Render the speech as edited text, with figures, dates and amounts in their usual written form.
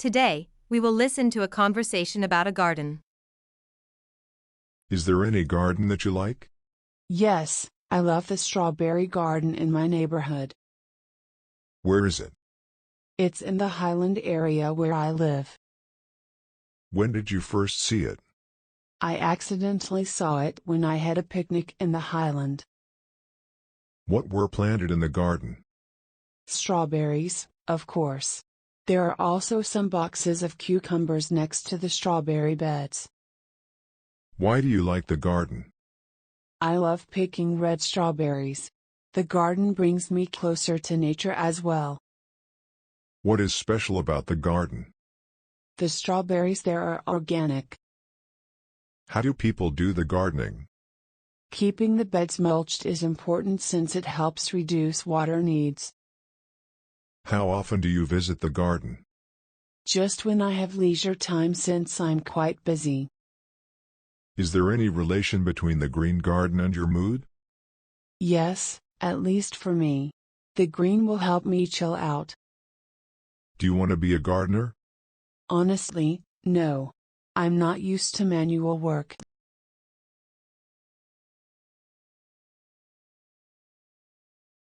Today, we will listen to a conversation about a garden. Is there any garden that you like? Yes, I love the strawberry garden in my neighborhood. Where is it? It's in the Highland area where I live. When did you first see it? I accidentally saw it when I had a picnic in the Highland. What were planted in the garden? Strawberries, of course. There are also some boxes of cucumbers next to the strawberry beds. Why do you like the garden? I love picking red strawberries. The garden brings me closer to nature as well. What is special about the garden? The strawberries there are organic. How do people do the gardening? Keeping the beds mulched is important since it helps reduce water needs. How often do you visit the garden? Just when I have leisure time since I'm quite busy. Is there any relation between the green garden and your mood? Yes, at least for me. The green will help me chill out. Do you want to be a gardener? Honestly, no. I'm not used to manual work.